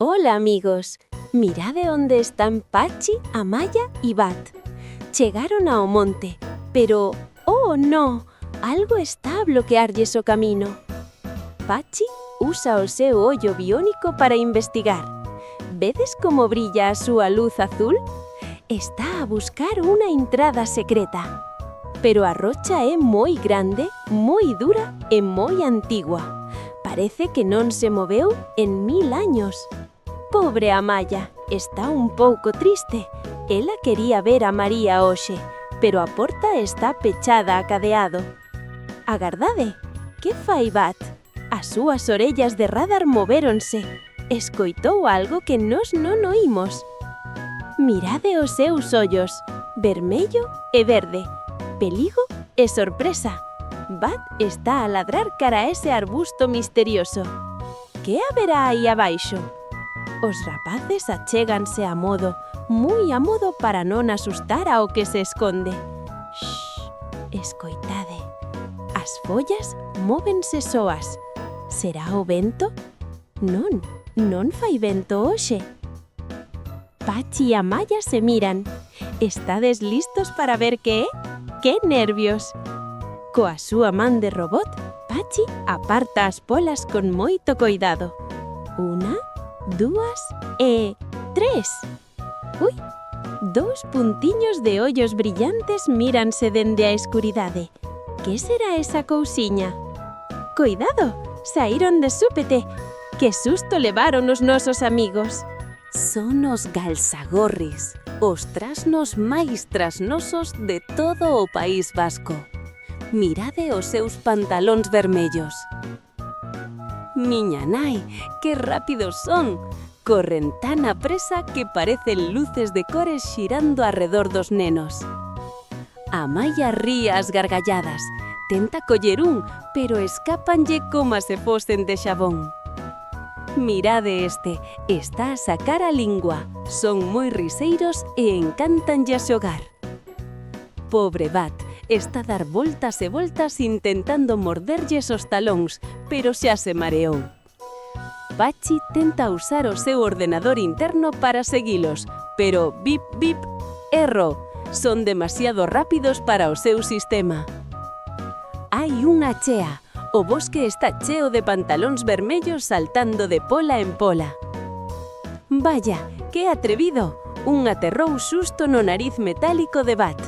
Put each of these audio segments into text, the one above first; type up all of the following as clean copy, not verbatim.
Hola amigos, mirade onde están Pachi, Amaya y Bat. Chegaron ao monte, pero, oh no, algo está a bloquearlles o camino. Pachi usa o seu ollo biónico para investigar. Vedes como brilla a súa luz azul? Está a buscar unha entrada secreta. Pero a rocha é moi grande, moi dura e moi antigua. Parece que non se moveu en 1000 años. Pobre Amaya, está un pouco triste. Ela quería ver a María hoxe, pero a porta está pechada a cadeado. Agardade, que fai Bat? As súas orellas de radar movéronse. Escoitou algo que nós non oímos. Mirade os seus ollos, vermello e verde, perigo e sorpresa. Bat está a ladrar cara a ese arbusto misterioso. Que haberá aí abaixo? Os rapaces achéganse a modo, moi a modo para non asustar ao que se esconde. Shhh, escoitade. As follas móvense soas. Será o vento? Non fai vento hoxe. Pachi e Amaya se miran. Estades listos para ver que é? Que nervios! Coa súa man de robot, Pachi aparta as polas con moito coidado. 1, 2 e 3. Ui, 2 puntiños de ollos brillantes míranse dende a escuridade. Que será esa cousiña? Coidado, saíron de súpete. Que susto levaron os nosos amigos. Son os galsagorris, os trasnos máis trasnosos de todo o País Vasco. Mirade os seus pantalóns vermellos. Miña nai, que rápidos son! Corren tan a presa que parecen luces de cores xirando arredor dos nenos. Amaya ríe as gargalladas. Tenta coller un, pero escápanlle como se fosen de xabón. Mirade este, está a sacar a lingua. Son moi riseiros e encántanlle a xogar. Pobre Bat, está a dar voltas e voltas intentando morderlles os talóns, pero xa se mareou. Pachi tenta usar o seu ordenador interno para seguilos, pero bip, bip, erro, son demasiado rápidos para o seu sistema. Hai unha chea. O bosque está cheo de pantalóns vermellos saltando de pola en pola. Vaya, que atrevido! Un aterrou susto no nariz metálico de Bat.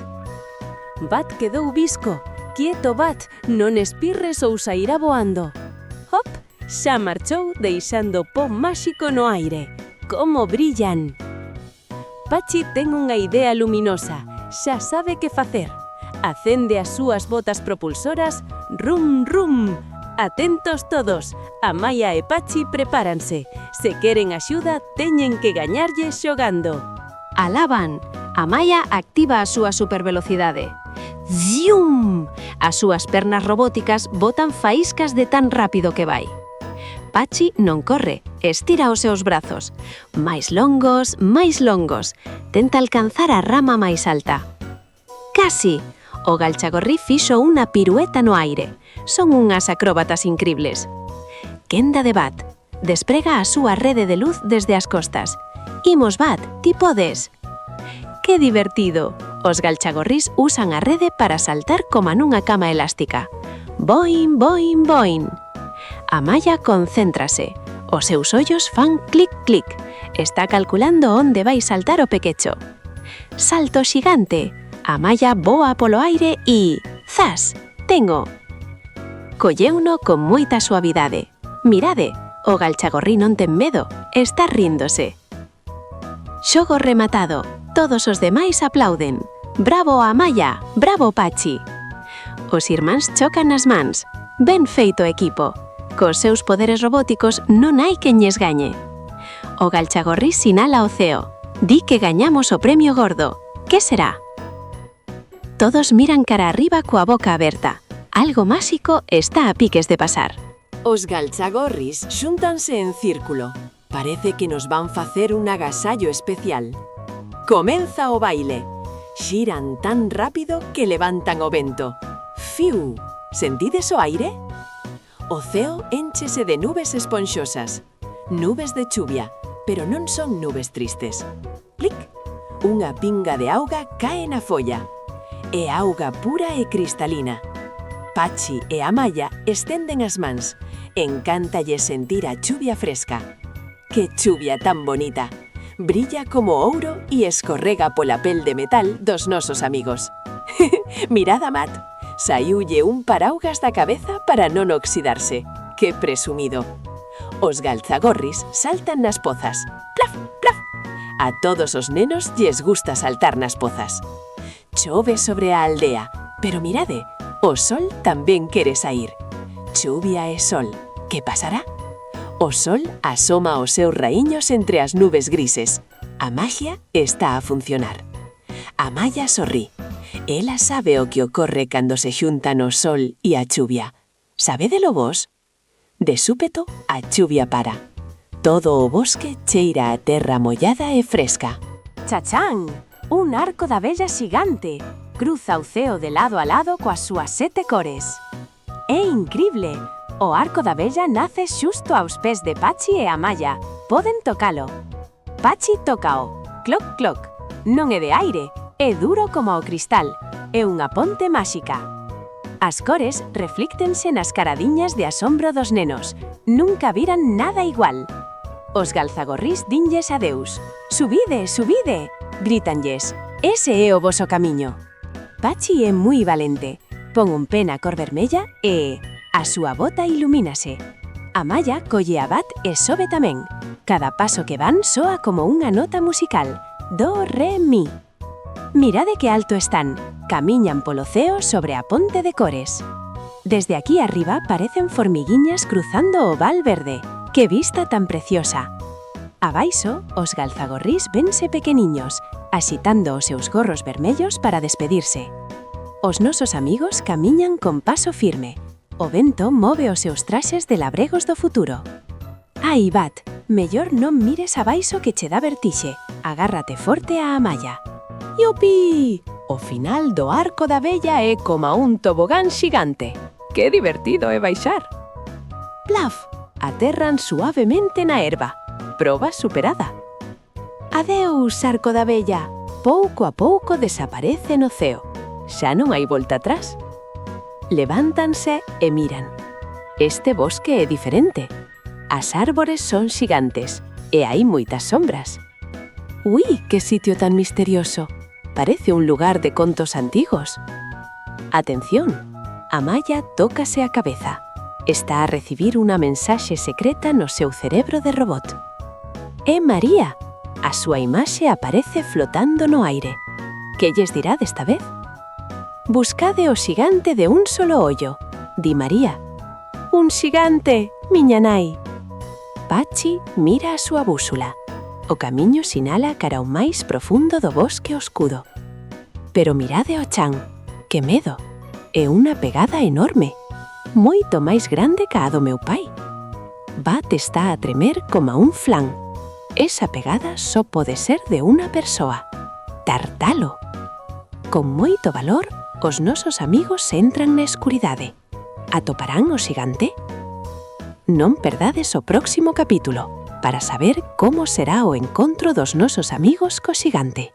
Bat quedou visco. Quieto, Bat, non espirres ou sairá voando. Hop, xa marchou deixando pó máxico no aire. Como brillan! Pachi ten unha idea luminosa. Xa sabe que facer. Acende as súas botas propulsoras. Rum, rum! Atentos todos. Amaya e Pachi prepáranse. Se queren axuda, teñen que gañarlle xogando. Alá van. Amaya activa a súa supervelocidade. ¡Zium! As súas pernas robóticas botan faíscas de tan rápido que vai. Pachi non corre, estira os seus brazos. Máis longos, máis longos. Tenta alcanzar a rama máis alta. Casi! O galchagorri fixo unha pirueta no aire. Son unhas acróbatas incribles. Quenda de Bat. Desprega a súa rede de luz desde as costas. Imos, Bat, ti podes. Que divertido! Os galchagorris usan a rede para saltar como nunha cama elástica. Boing, boing, boing. Amaya concéntrase. Os seus ollos fan clic, clic. Está calculando onde vai saltar o pequecho. Salto xigante. Amaya voa polo aire e... zas! Tengo! Colleuno con moita suavidade. Mirade, o galchagorri non ten medo, está ríndose. Xogo rematado. Todos os demais aplauden. Bravo, Amaya! Bravo, Pachi! Os irmáns chocan as mans. Ben feito, equipo. Cos seus poderes robóticos non hai quen lles gañe. O galchagorri sinala o ceo. Di que gañamos o premio gordo. Que será? Todos miran cara arriba coa boca aberta. Algo máxico está a piques de pasar. Os galchagorris xúntanse en círculo. Parece que nos van facer un agasallo especial. Comeza o baile. Xiran tan rápido que levantan o vento. Fiu! Sentides o aire? O ceo énchese de nubes esponxosas. Nubes de chuvia. pero non son nubes tristes. Plic! Unha pinga de auga cae na folla. É auga pura e cristalina. Patxi e Amaya estenden as mans. Encántalle sentir a chuvia fresca. Que chuvia tan bonita! Brilla como ouro e escorrega pola pel de metal dos nosos amigos. Mirad a Matt, saiulle un paraugas da cabeza para non oxidarse. Que presumido! Os galzagorris saltan nas pozas. Plaf, plaf! A todos os nenos lles gusta saltar nas pozas. Chove sobre a aldea, pero mirade, o sol tamén quere saír. Chuvia e sol, que pasará? O sol asoma os seus raíños entre as nubes grises. A magia está a funcionar. Amaya sorrí. Ela sabe o que ocorre cando se xuntan o sol e a chuvia. Sabédelo vos? De súpeto, a chuvia para. Todo o bosque cheira a terra mollada e fresca. Chachán! Un arco da vella xigante. Cruza o ceo de lado a lado coas súas 7 cores. É incrible! O arco da vella nace xusto aos pés de Patxi e Amaya. Poden tocalo. Patxi tócao. Cloc, cloc. Non é de aire, é duro como o cristal. É unha ponte máxica. As cores reflíctense nas caradiñas de asombro dos nenos. Nunca viran nada igual. Os galzagorrís dinlles adeus. Subide, subide! Grítanlles. Ese é o voso camiño. Patxi é moi valente. Pon un pé na cor vermella e a súa bota ilumínase. Amaya colle a bat e sobe tamén. Cada paso que van soa como unha nota musical. Do, re, mi. Mirade que alto están. Camiñan polo ceo sobre a ponte de cores. Desde aquí arriba parecen formiguiñas cruzando o val verde. Que vista tan preciosa! Abaixo, os galzagorrís vense pequeniños, axitando os seus gorros vermellos para despedirse. Os nosos amigos camiñan con paso firme. O vento move os seus traxes de labregos do futuro. Ai, Bat, mellor non mires abaixo que che dá vertixe. Agárrate forte a Amaya. Yupi! O final do arco da vella é coma un tobogán xigante. Que divertido é baixar! Plaf! Aterran suavemente na herba. Proba superada. Adeus, arco da vella. Pouco a pouco desaparece no ceo. Xa non hai volta atrás. Levántanse e miran. Este bosque é diferente. As árbores son xigantes e hai moitas sombras. Ui, que sitio tan misterioso. Parece un lugar de contos antigos. Atención, Amaya tócase a cabeza. Está a recibir unha mensaxe secreta no seu cerebro de robot. É María. A súa imaxe aparece flotando no aire. Que lles dirá desta vez? Buscade o xigante de un solo ollo, di María. Un xigante, miña nai. Patxi mira a súa bússola. O camiño sinala cara ao máis profundo do bosque oscuro. Pero mirade o chan, que medo, é unha pegada enorme, moito máis grande ca a do meu pai. Bat está a tremer como un flan. Esa pegada só pode ser de unha persoa. Tartalo. Con moito valor, os nosos amigos entran na escuridade. Atoparán o xigante? Non perdades o próximo capítulo para saber como será o encontro dos nosos amigos co xigante.